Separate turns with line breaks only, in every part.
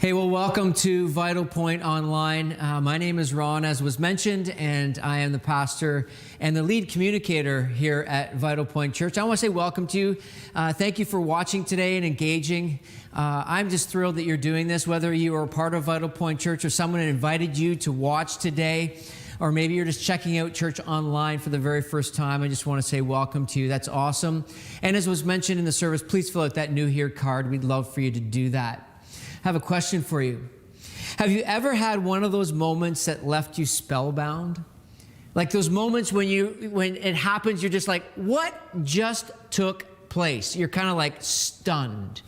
Hey, well, welcome to Vitalpoint Online. My name is Ron, as was mentioned, and I am the pastor and the lead communicator here at Vitalpoint Church. I want to say welcome to you. Thank you for watching today and engaging. I'm just thrilled that you're doing this, whether you are a part of Vitalpoint Church or someone invited you to watch today, or maybe you're just checking out church online for the very first time. I just want to say welcome to you. That's awesome. And as was mentioned in the service, please fill out that New Here card. We'd love for you to do that. I have a question for you. Have you ever had one of those moments that left you spellbound? Like those moments when it happens, you're just like, what just took place? You're kind of like stunned.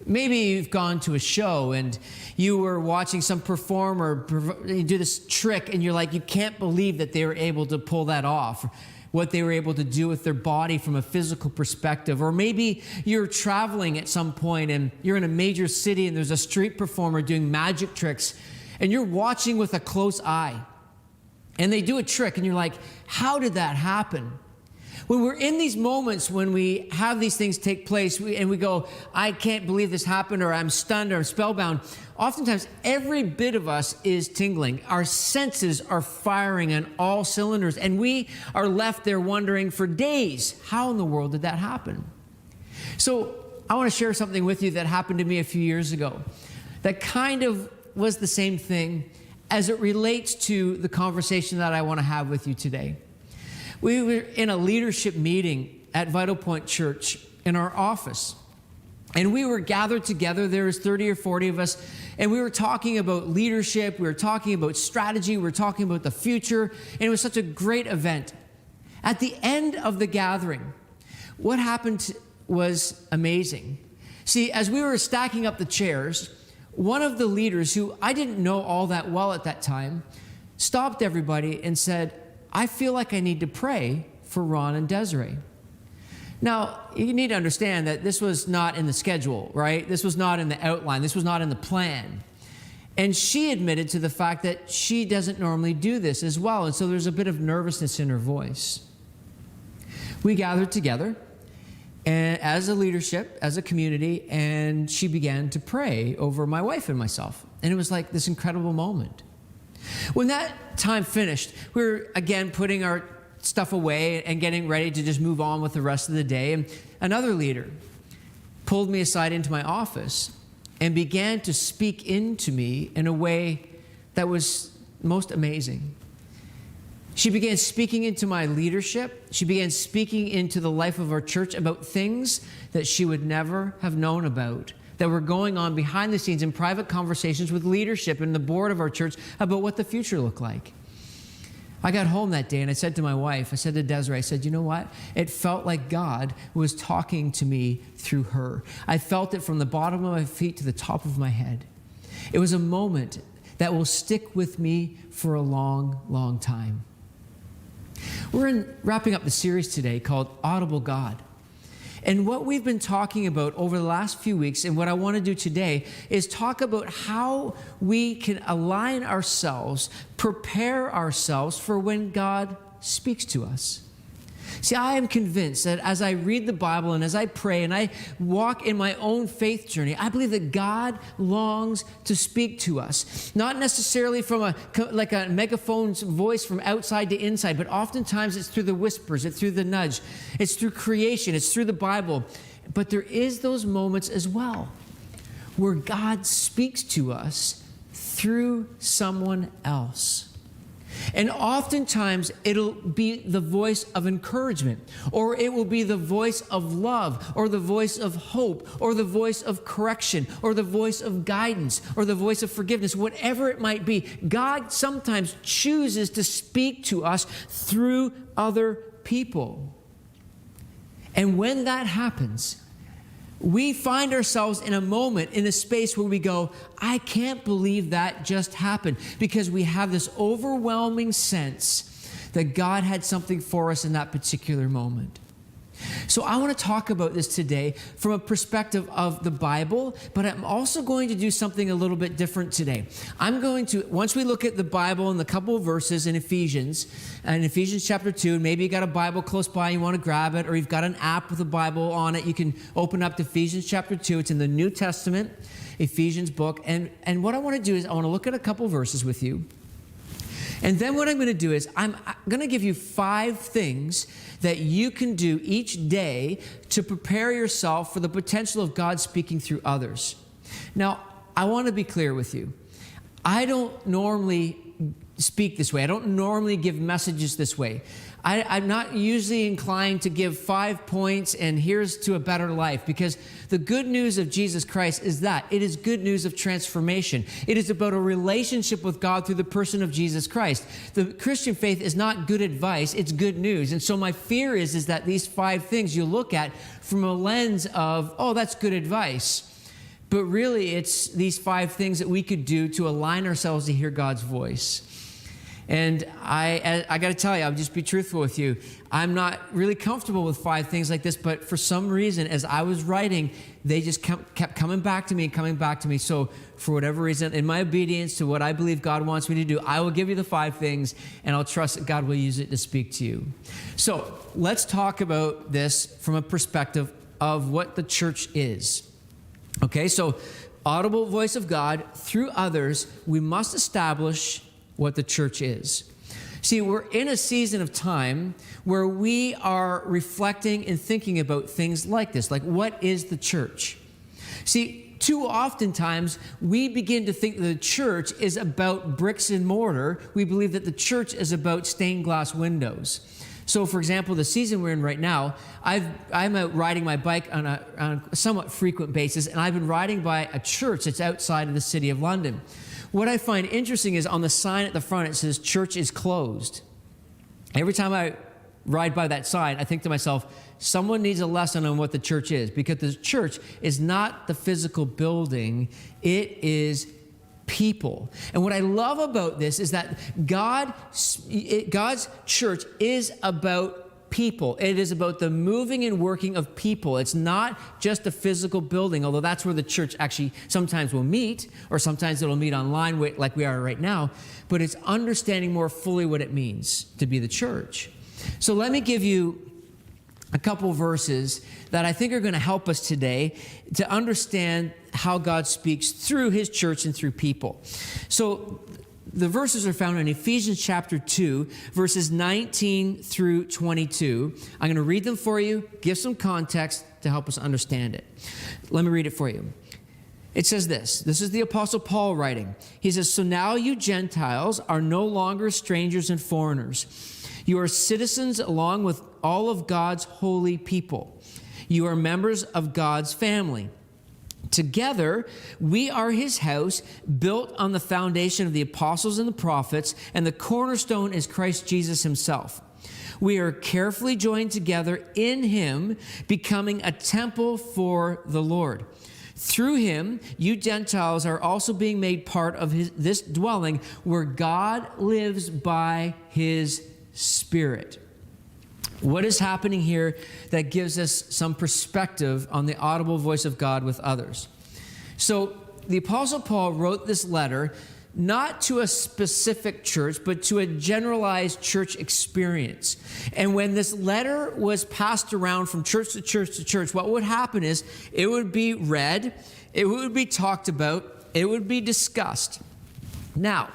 Maybe you've gone to a show and you were watching some performer do this trick and you're like, you can't believe that they were able to pull that off. What they were able to do with their body from a physical perspective. Or maybe you're traveling at some point and you're in a major city and there's a street performer doing magic tricks and you're watching with a close eye. And they do a trick and you're like, how did that happen? When we're in these moments, when we have these things take place and we go, I can't believe this happened, or I'm stunned, or I'm spellbound, oftentimes every bit of us is tingling. Our senses are firing on all cylinders, and we are left there wondering for days, how in the world did that happen? So I want to share something with you that happened to me a few years ago that kind of was the same thing as it relates to the conversation that I want to have with you today. We were in a leadership meeting at Vitalpoint Church in our office. And we were gathered together. There was 30 or 40 of us. And we were talking about leadership. We were talking about strategy. We were talking about the future. And it was such a great event. At the end of the gathering, what happened was amazing. See, as we were stacking up the chairs, one of the leaders, who I didn't know all that well at that time, stopped everybody and said, I feel like I need to pray for Ron and Desiree. Now, you need to understand that this was not in the schedule, right? This was not in the outline. This was not in the plan. And she admitted to the fact that she doesn't normally do this as well. And so there's a bit of nervousness in her voice. We gathered together and as a leadership, as a community, and she began to pray over my wife and myself. And it was like this incredible moment. When that time finished, we were again putting our stuff away and getting ready to just move on with the rest of the day. And another leader pulled me aside into my office and began to speak into me in a way that was most amazing. She began speaking into my leadership. She began speaking into the life of our church about things that she would never have known about, that were going on behind the scenes in private conversations with leadership and the board of our church about what the future looked like. I got home that day and I said to my wife, I said to Desiree, I said, you know what? It felt like God was talking to me through her. I felt it from the bottom of my feet to the top of my head. It was a moment that will stick with me for a long, long time. We're wrapping up the series today called Audible God. And what we've been talking about over the last few weeks, and what I want to do today, is talk about how we can align ourselves, prepare ourselves for when God speaks to us. See, I am convinced that as I read the Bible and as I pray and I walk in my own faith journey, I believe that God longs to speak to us. Not necessarily from like a megaphone's voice from outside to inside, but oftentimes it's through the whispers, it's through the nudge, it's through creation, it's through the Bible. But there is those moments as well where God speaks to us through someone else. And oftentimes, it'll be the voice of encouragement, or it will be the voice of love, or the voice of hope, or the voice of correction, or the voice of guidance, or the voice of forgiveness, whatever it might be. God sometimes chooses to speak to us through other people. And when that happens, we find ourselves in a moment, in a space where we go, I can't believe that just happened, because we have this overwhelming sense that God had something for us in that particular moment. So I want to talk about this today from a perspective of the Bible, but I'm also going to do something a little bit different today. I'm going to, once we look at the Bible and the couple of verses in Ephesians chapter 2, and maybe you got a Bible close by, you want to grab it, or you've got an app with a Bible on it, you can open up to Ephesians chapter 2. It's in the New Testament. Ephesians book. And what I want to do is I want to look at a couple verses with you. And then what I'm going to do is I'm going to give you 5 things that you can do each day to prepare yourself for the potential of God speaking through others. Now, I want to be clear with you. I don't normally speak this way. I don't normally give messages this way. I'm not usually inclined to give 5 points and here's to a better life, because the good news of Jesus Christ is that it is good news of transformation. It is about a relationship with God through the person of Jesus Christ. The Christian faith is not good advice, it's good news. And so my fear is that these 5 things you look at from a lens of, oh, that's good advice. But really, it's these 5 things that we could do to align ourselves to hear God's voice. And I got to tell you, I'll just be truthful with you. I'm not really comfortable with 5 things like this, but for some reason, as I was writing, they just kept coming back to me and coming back to me. So for whatever reason, in my obedience to what I believe God wants me to do, I will give you the 5 things, and I'll trust that God will use it to speak to you. So let's talk about this from a perspective of what the church is. Okay, so audible voice of God through others, we must establish what the church is. See, we're in a season of time where we are reflecting and thinking about things like this, like what is the church? See, too oftentimes we begin to think that the church is about bricks and mortar. We believe that the church is about stained glass windows. So, for example, the season we're in right now, I'm out riding my bike on a somewhat frequent basis, and I've been riding by a church that's outside of the city of London. What I find interesting is on the sign at the front, it says, "Church is closed." Every time I ride by that sign, I think to myself, someone needs a lesson on what the church is, because the church is not the physical building, it is people. And what I love about this is that God's church is about people. It is about the moving and working of people. It's not just a physical building, although that's where the church actually sometimes will meet, or sometimes it'll meet online like we are right now, but it's understanding more fully what it means to be the church. So let me give you a couple verses that I think are going to help us today to understand how God speaks through his church and through people. So the verses are found in Ephesians chapter 2, verses 19 through 22. I'm going to read them for you, give some context to help us understand it. Let me read it for you. It says this. This is the Apostle Paul writing. He says, "So now you Gentiles are no longer strangers and foreigners. You are citizens along with all of God's holy people. You are members of God's family. Together, we are his house, built on the foundation of the apostles and the prophets, and the cornerstone is Christ Jesus himself. We are carefully joined together in him, becoming a temple for the Lord. Through him, you Gentiles are also being made part of this dwelling where God lives by his Spirit." What is happening here that gives us some perspective on the audible voice of God with others? So the Apostle Paul wrote this letter not to a specific church, but to a generalized church experience. And when this letter was passed around from church to church to church, what would happen is it would be read, it would be talked about, it would be discussed. Now,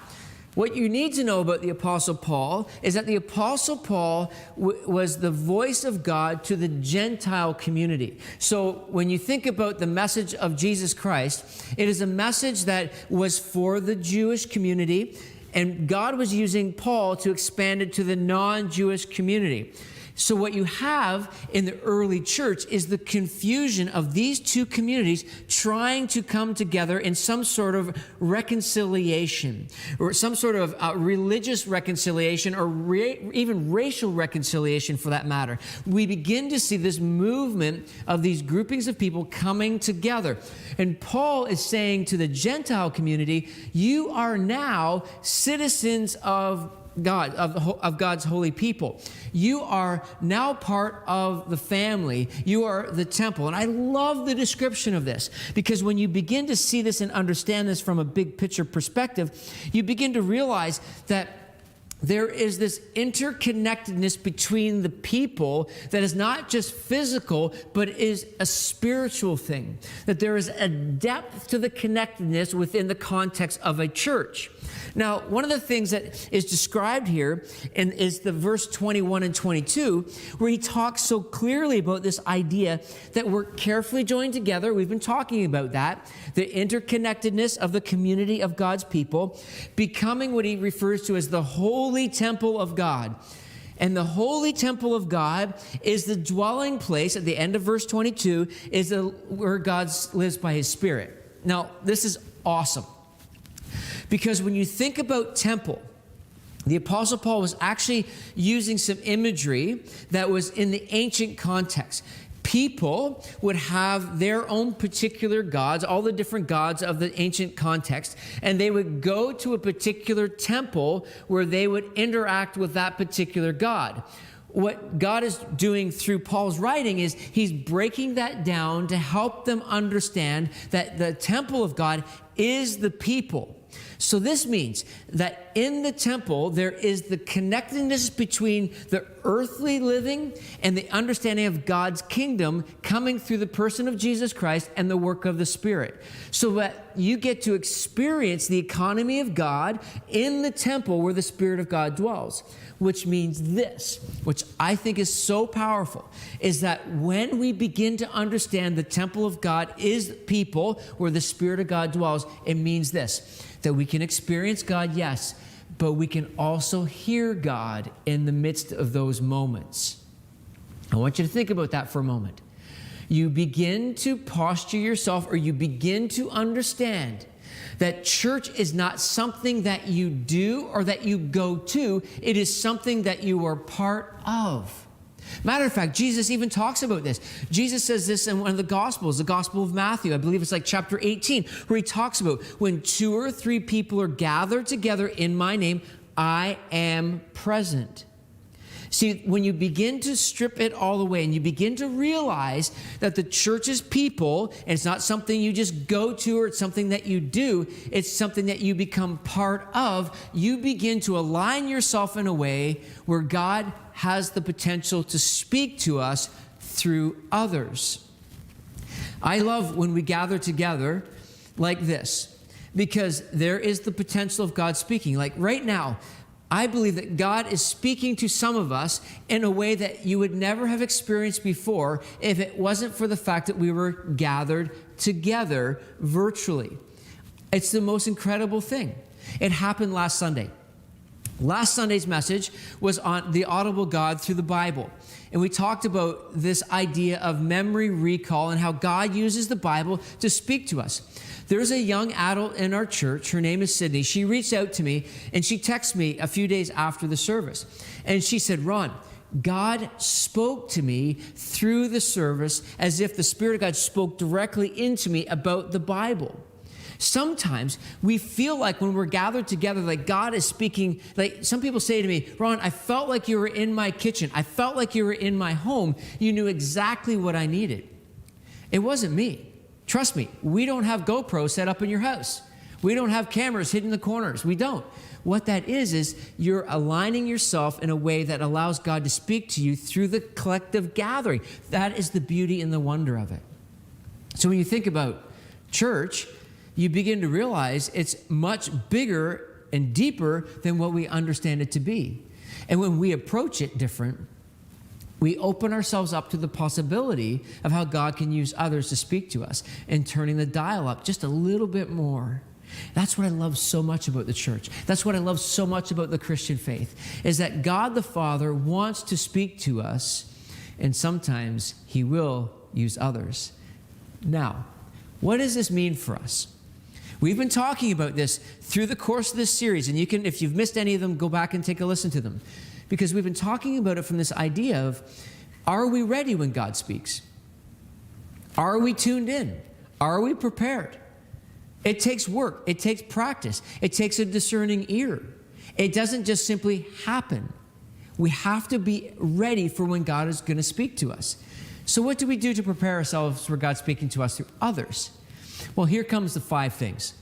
what you need to know about the Apostle Paul is that the Apostle Paul was the voice of God to the Gentile community. So when you think about the message of Jesus Christ, it is a message that was for the Jewish community, and God was using Paul to expand it to the non-Jewish community. So what you have in the early church is the confusion of these two communities trying to come together in some sort of reconciliation, or some sort of religious reconciliation, or even racial reconciliation for that matter. We begin to see this movement of these groupings of people coming together. And Paul is saying to the Gentile community, you are now citizens of God, of God's holy people. You are now part of the family. You are the temple. And I love the description of this, because when you begin to see this and understand this from a big picture perspective, you begin to realize that there is this interconnectedness between the people that is not just physical, but is a spiritual thing. That there is a depth to the connectedness within the context of a church. Now, one of the things that is described here is the verse 21 and 22, where he talks so clearly about this idea that we're carefully joined together. We've been talking about that, the interconnectedness of the community of God's people, becoming what he refers to as the holy temple of God. And the holy temple of God is the dwelling place, at the end of verse 22, is where God lives by his Spirit. Now, this is awesome. Because when you think about temple, the Apostle Paul was actually using some imagery that was in the ancient context. People would have their own particular gods, all the different gods of the ancient context, and they would go to a particular temple where they would interact with that particular god. What God is doing through Paul's writing is he's breaking that down to help them understand that the temple of God is the people. So this means that in the temple, there is the connectedness between the earthly living and the understanding of God's kingdom coming through the person of Jesus Christ and the work of the Spirit. So that you get to experience the economy of God in the temple where the Spirit of God dwells. Which means this, which I think is so powerful, is that when we begin to understand the temple of God is people where the Spirit of God dwells, it means this, that we can experience God, yes, but we can also hear God in the midst of those moments. I want you to think about that for a moment. You begin to posture yourself, or you begin to understand that church is not something that you do or that you go to. It is something that you are part of. Matter of fact, Jesus even talks about this. Jesus says this in one of the Gospels, the Gospel of Matthew. I believe it's like chapter 18, where he talks about when 2 or 3 people are gathered together in my name, I am present. See, when you begin to strip it all away and you begin to realize that the church is people, and it's not something you just go to or it's something that you do, it's something that you become part of, you begin to align yourself in a way where God has the potential to speak to us through others. I love when we gather together like this, because there is the potential of God speaking. Like right now, I believe that God is speaking to some of us in a way that you would never have experienced before if it wasn't for the fact that we were gathered together virtually. It's the most incredible thing. It happened last Sunday. Last Sunday's message was on the audible God through the Bible. And we talked about this idea of memory recall and how God uses the Bible to speak to us. There's a young adult in our church. Her name is Sydney. She reached out to me and she texted me a few days after the service. And she said, Ron, God spoke to me through the service as if the Spirit of God spoke directly into me about the Bible. Sometimes we feel like when we're gathered together, like God is speaking. Like some people say to me, Ron, I felt like you were in my kitchen. I felt like you were in my home. You knew exactly what I needed. It wasn't me. Trust me, we don't have GoPros set up in your house. We don't have cameras hidden in the corners. We don't. What that is you're aligning yourself in a way that allows God to speak to you through the collective gathering. That is the beauty and the wonder of it. So when you think about church, you begin to realize it's much bigger and deeper than what we understand it to be. And when we approach it different, we open ourselves up to the possibility of how God can use others to speak to us and turning the dial up just a little bit more. That's what I love so much about the church. That's what I love so much about the Christian faith, is that God the Father wants to speak to us, and sometimes He will use others. Now, what does this mean for us? We've been talking about this through the course of this series, and you can, if you've missed any of them, go back and take a listen to them. Because we've been talking about it from this idea of, are we ready when God speaks? Are we tuned in? Are we prepared? It takes work. It takes practice. It takes a discerning ear. It doesn't just simply happen. We have to be ready for when God is going to speak to us. So what do we do to prepare ourselves for God speaking to us through others? Well, here comes the 5 things.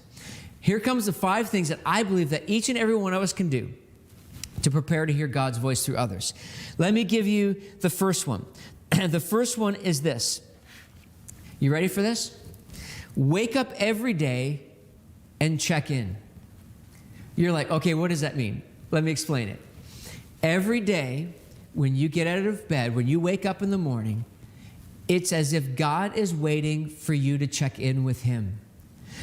Here comes the 5 things that I believe that each and every one of us can do to prepare to hear God's voice through others. Let me give you the first one. The first one is this. You ready for this? Wake up every day and check in. You're like, okay, what does that mean? Let me explain it. Every day, when you get out of bed, when you wake up in the morning, it's as if God is waiting for you to check in with Him.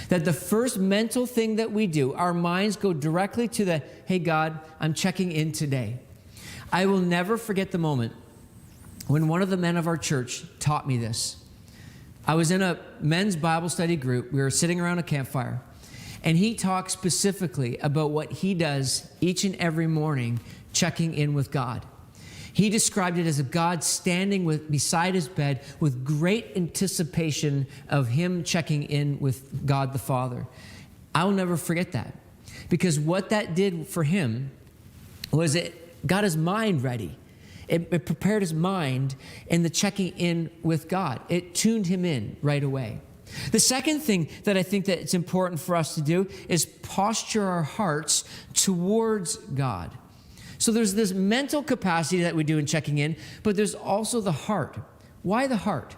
That the first mental thing that we do, our minds go directly to the, hey, God, I'm checking in today. I will never forget the moment when one of the men of our church taught me this. I was in a men's Bible study group. We were sitting around a campfire, and he talked specifically about what he does each and every morning, checking in with God. He described it as a God standing beside his bed with great anticipation of him checking in with God the Father. I will never forget that, because what that did for him was it got his mind ready. It prepared his mind in the checking in with God. It tuned him in right away. The second thing that I think that it's important for us to do is posture our hearts towards God. So there's this mental capacity that we do in checking in, but there's also the heart. Why the heart?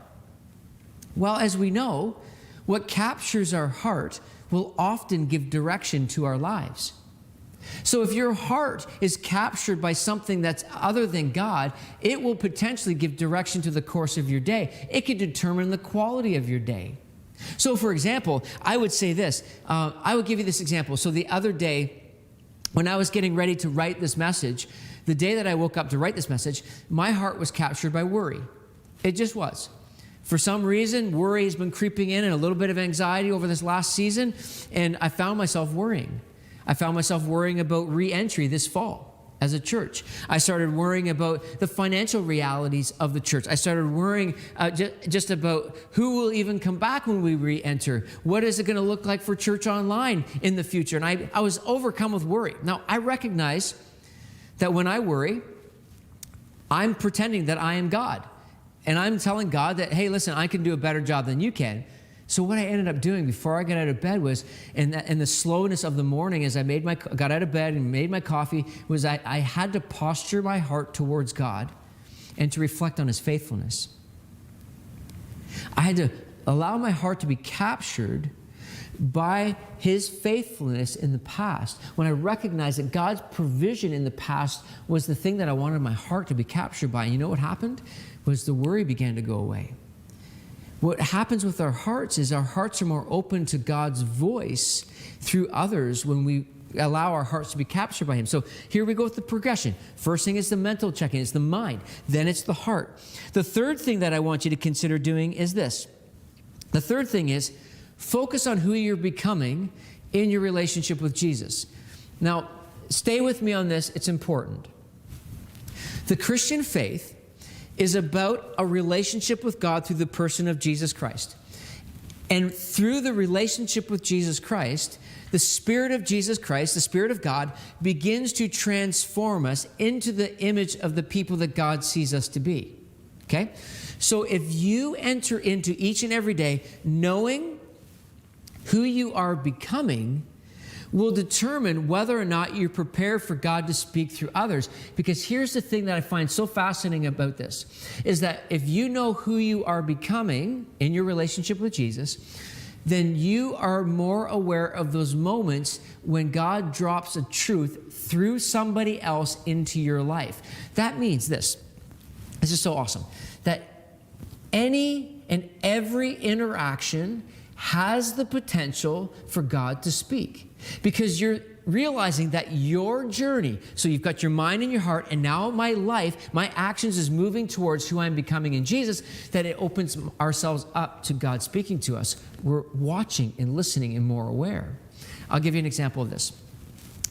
Well, as we know, what captures our heart will often give direction to our lives. So if your heart is captured by something that's other than God, it will potentially give direction to the course of your day. It could determine the quality of your day. So for example, I would say this. I would give you this example. So the other day, when I was getting ready to write this message, the day that I woke up to write this message, my heart was captured by worry. It just was. For some reason, worry has been creeping in and a little bit of anxiety over this last season, and I found myself worrying. I found myself worrying about re-entry this fall as a church. I started worrying about the financial realities of the church. I started worrying just about who will even come back when we re-enter. What is it going to look like for church online in the future? And I was overcome with worry. Now, I recognize that when I worry, I'm pretending that I am God. And I'm telling God that, hey, listen, I can do a better job than you can. So what I ended up doing before I got out of bed was, in the slowness of the morning, as I got out of bed and made my coffee, was I had to posture my heart towards God and to reflect on His faithfulness. I had to allow my heart to be captured by His faithfulness in the past. When I recognized that God's provision in the past was the thing that I wanted my heart to be captured by. And you know what happened? Was the worry began to go away. What happens with our hearts is our hearts are more open to God's voice through others when we allow our hearts to be captured by Him. So here we go with the progression. First thing is the mental checking. It's the mind. Then it's the heart. The third thing that I want you to consider doing is this. The third thing is focus on who you're becoming in your relationship with Jesus. Now, stay with me on this. It's important. The Christian faith is about a relationship with God through the person of Jesus Christ. And through the relationship with Jesus Christ, the Spirit of Jesus Christ, the Spirit of God, begins to transform us into the image of the people that God sees us to be. Okay? So if you enter into each and every day knowing who you are becoming, will determine whether or not you're prepared for God to speak through others. Because here's the thing that I find so fascinating about this, is that if you know who you are becoming in your relationship with Jesus, then you are more aware of those moments when God drops a truth through somebody else into your life. That means this. This is so awesome. That any and every interaction has the potential for God to speak. Because you're realizing that your journey, so you've got your mind and your heart, and now my life, my actions is moving towards who I'm becoming in Jesus, that it opens ourselves up to God speaking to us. We're watching and listening and more aware. I'll give you an example of this.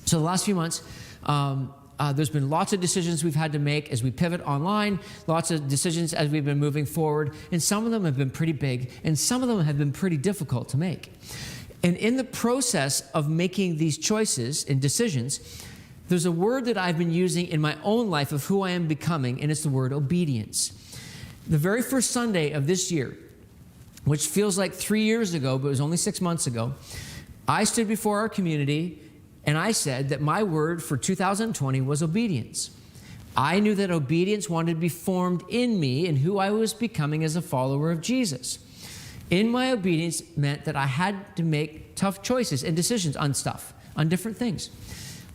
So the last few months, there's been lots of decisions we've had to make as we pivot online, lots of decisions as we've been moving forward, and some of them have been pretty big, and some of them have been pretty difficult to make. And in the process of making these choices and decisions, there's a word that I've been using in my own life of who I am becoming, and it's the word obedience. The very first Sunday of this year, which feels like 3 years ago, but it was only 6 months ago, I stood before our community And I said that my word for 2020 was obedience. I knew that obedience wanted to be formed in me and who I was becoming as a follower of Jesus. In my obedience meant that I had to make tough choices and decisions on stuff, on different things.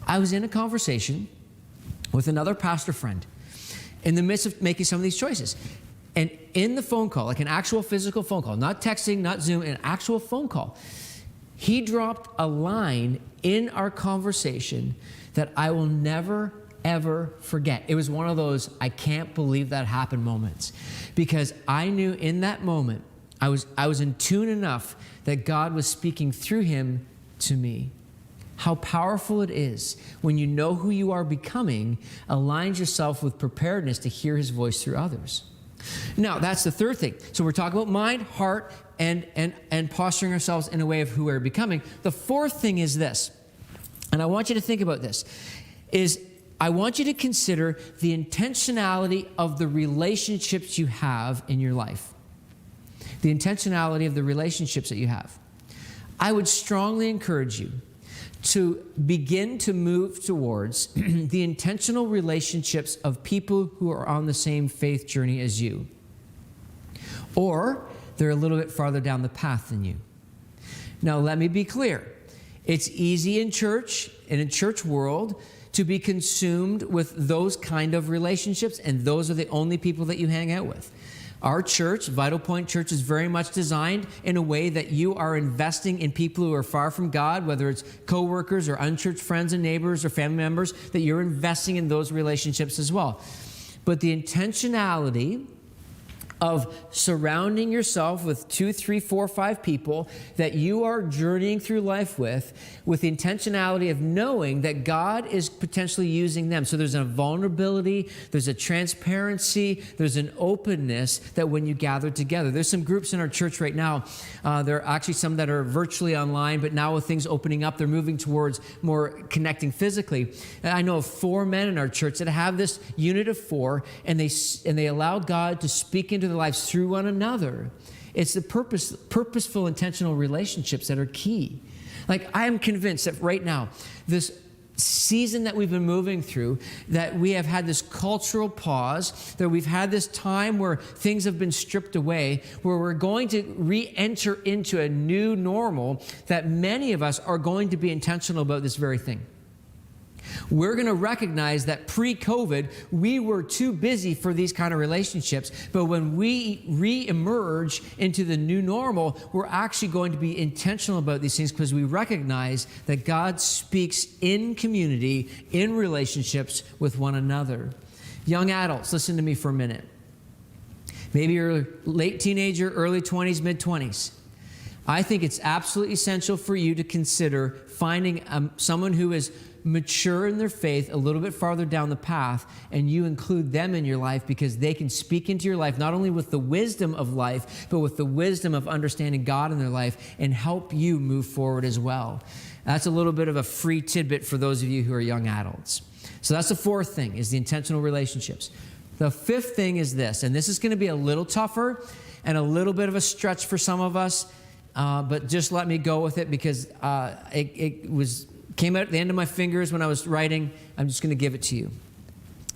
I was in a conversation with another pastor friend in the midst of making some of these choices. And in the phone call, like an actual physical phone call, not texting, not Zoom, an actual phone call, he dropped a line in our conversation that I will never, ever forget. It was one of those, I can't believe that happened moments. Because I knew in that moment, I was in tune enough that God was speaking through him to me. How powerful it is when you know who you are becoming, aligns yourself with preparedness to hear his voice through others. Now, that's the third thing. So we're talking about mind, heart, and posturing ourselves in a way of who we're becoming. The fourth thing is this, and I want you to think about this, is I want you to consider the intentionality of the relationships you have in your life. The intentionality of the relationships that you have. I would strongly encourage you to begin to move towards the intentional relationships of people who are on the same faith journey as you. Or they're a little bit farther down the path than you. Now, let me be clear. It's easy in church, and in church world, to be consumed with those kind of relationships, and those are the only people that you hang out with. Our church, Vitalpoint Church, is very much designed in a way that you are investing in people who are far from God, whether it's co-workers or unchurched friends and neighbors or family members, that you're investing in those relationships as well. But the intentionality of surrounding yourself with 2, 3, 4, 5 people that you are journeying through life with the intentionality of knowing that God is potentially using them. So there's a vulnerability, there's a transparency, there's an openness that when you gather together. There's some groups in our church right now. There are actually some that are virtually online, but now with things opening up, they're moving towards more connecting physically. And I know of 4 men in our church that have this unit of 4, and they allow God to speak into their lives through one another. It's the purposeful, intentional relationships that are key. Like, I am convinced that right now, this season that we've been moving through, that we have had this cultural pause, that we've had this time where things have been stripped away, where we're going to re-enter into a new normal, that many of us are going to be intentional about this very thing. We're going to recognize that pre-COVID, we were too busy for these kind of relationships. But when we re-emerge into the new normal, we're actually going to be intentional about these things because we recognize that God speaks in community, in relationships with one another. Young adults, listen to me for a minute. Maybe you're a late teenager, early 20s, mid-20s. I think it's absolutely essential for you to consider finding someone who is mature in their faith a little bit farther down the path, and you include them in your life because they can speak into your life not only with the wisdom of life, but with the wisdom of understanding God in their life and help you move forward as well. That's a little bit of a free tidbit for those of you who are young adults. So that's the fourth thing, is the intentional relationships. The fifth thing is this, and this is going to be a little tougher and a little bit of a stretch for some of us, but just let me go with it because it came out at the end of my fingers when I was writing. I'm just going to give it to you.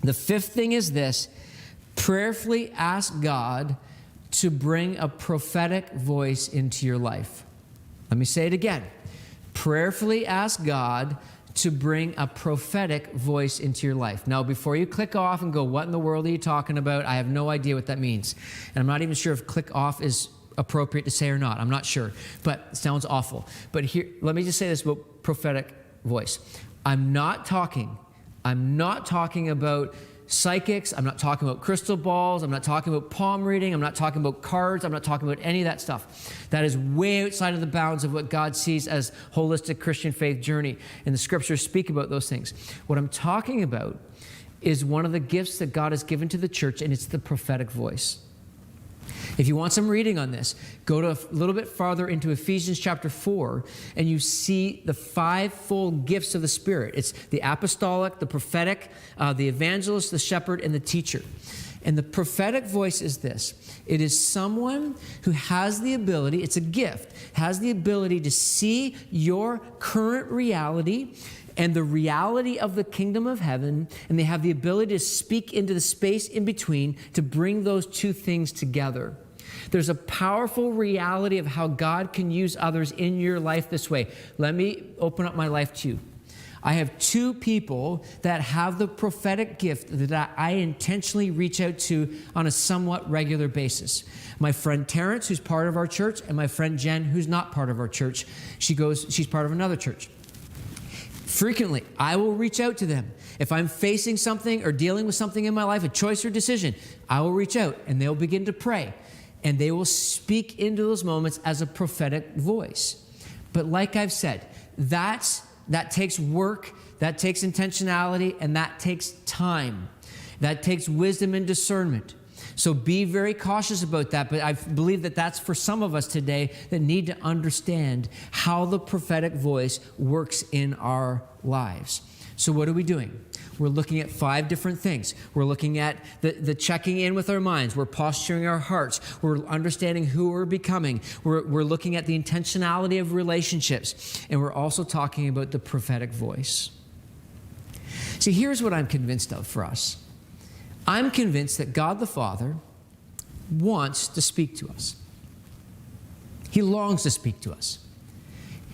The fifth thing is this: prayerfully ask God to bring a prophetic voice into your life. Let me say it again. Prayerfully ask God to bring a prophetic voice into your life. Now, before you click off and go, what in the world are you talking about? I have no idea what that means. And I'm not even sure if click off is appropriate to say or not. I'm not sure, but it sounds awful. But here, let me just say this about prophetic voice. I'm not talking about psychics. I'm not talking about crystal balls. I'm not talking about palm reading. I'm not talking about cards. I'm not talking about any of that stuff. That is way outside of the bounds of what God sees as holistic Christian faith journey. And the scriptures speak about those things. What I'm talking about is one of the gifts that God has given to the church, and it's the prophetic voice. If you want some reading on this, go to a little bit farther into Ephesians chapter 4, and you see the 5-fold gifts of the Spirit. It's the apostolic, the prophetic, the evangelist, the shepherd, and the teacher. And the prophetic voice is this. It is someone who has the ability, it's a gift, has the ability to see your current reality and the reality of the kingdom of heaven, and they have the ability to speak into the space in between to bring those two things together. There's a powerful reality of how God can use others in your life this way. Let me open up my life to you. I have two people that have the prophetic gift that I intentionally reach out to on a somewhat regular basis. My friend Terrence, who's part of our church, and my friend Jen, who's not part of our church. She's part of another church. Frequently, I will reach out to them. If I'm facing something or dealing with something in my life, a choice or decision, I will reach out and they'll begin to pray. And they will speak into those moments as a prophetic voice. But like I've said, that takes work, that takes intentionality, and that takes time. That takes wisdom and discernment. So be very cautious about that. But I believe that that's for some of us today that need to understand how the prophetic voice works in our lives. So what are we doing? We're looking at 5 different things. We're looking at the checking in with our minds. We're posturing our hearts. We're understanding who we're becoming. We're looking at the intentionality of relationships. And we're also talking about the prophetic voice. See, here's what I'm convinced of for us. I'm convinced that God the Father wants to speak to us. He longs to speak to us.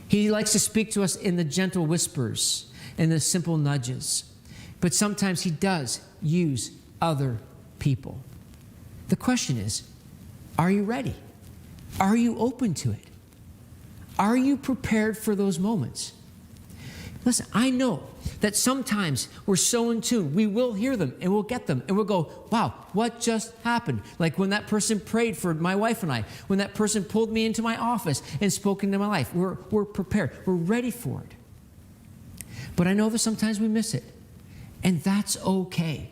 He likes to speak to us in the gentle whispers and the simple nudges. But sometimes he does use other people. The question is, are you ready? Are you open to it? Are you prepared for those moments? Listen, I know that sometimes we're so in tune, we will hear them and we'll get them and we'll go, wow, what just happened? Like when that person prayed for my wife and I, when that person pulled me into my office and spoke into my life. We're prepared. We're ready for it. But I know that sometimes we miss it. And that's okay.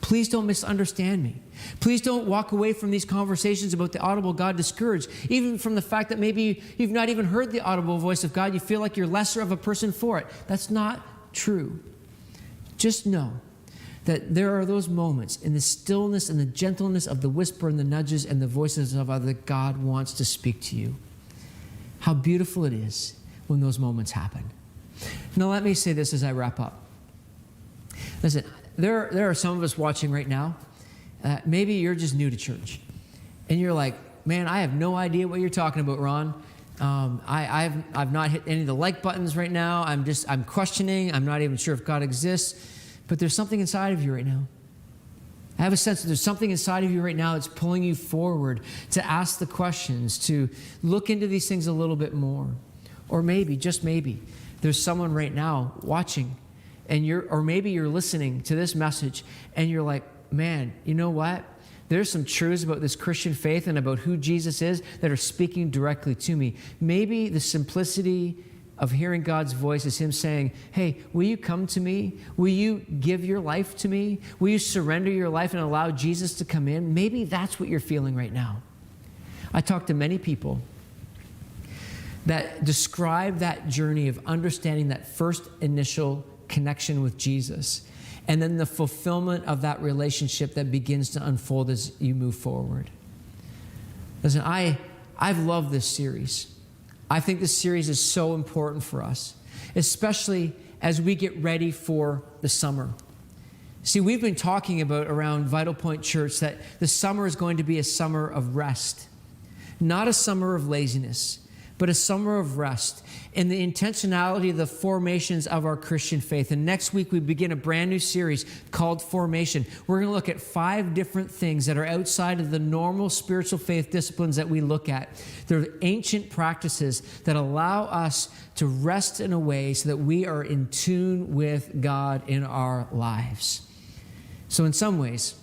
Please don't misunderstand me. Please don't walk away from these conversations about the audible God discouraged, even from the fact that maybe you've not even heard the audible voice of God. You feel like you're lesser of a person for it. That's not true. Just know that there are those moments in the stillness and the gentleness of the whisper and the nudges and the voices of other that God wants to speak to you. How beautiful it is when those moments happen. Now let me say this as I wrap up. Listen, there are some of us watching right now. Maybe you're just new to church. And you're like, man, I have no idea what you're talking about, Ron. I've not hit any of the like buttons right now. I'm questioning. I'm not even sure if God exists. But there's something inside of you right now. I have a sense that there's something inside of you right now that's pulling you forward to ask the questions, to look into these things a little bit more. Or maybe, just maybe, there's someone right now watching, or maybe you're listening to this message and you're like, man, you know what? There's some truths about this Christian faith and about who Jesus is that are speaking directly to me. Maybe the simplicity of hearing God's voice is him saying, hey, will you come to me? Will you give your life to me? Will you surrender your life and allow Jesus to come in? Maybe that's what you're feeling right now. I talk to many people that describe that journey of understanding that first initial connection with Jesus, and then the fulfillment of that relationship that begins to unfold as you move forward. Listen, I've loved this series. I think this series is so important for us, especially as we get ready for the summer. See, we've been talking about around Vitalpoint Church that the summer is going to be a summer of rest, not a summer of laziness, but a summer of rest in the intentionality of the formations of our Christian faith. And next week, we begin a brand new series called Formation. We're going to look at 5 different things that are outside of the normal spiritual faith disciplines that we look at. They're ancient practices that allow us to rest in a way so that we are in tune with God in our lives. So in some ways,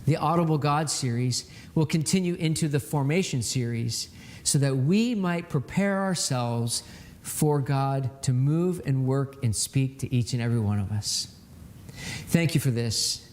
the Audible God series will continue into the Formation series, so that we might prepare ourselves for God to move and work and speak to each and every one of us. Thank you for this.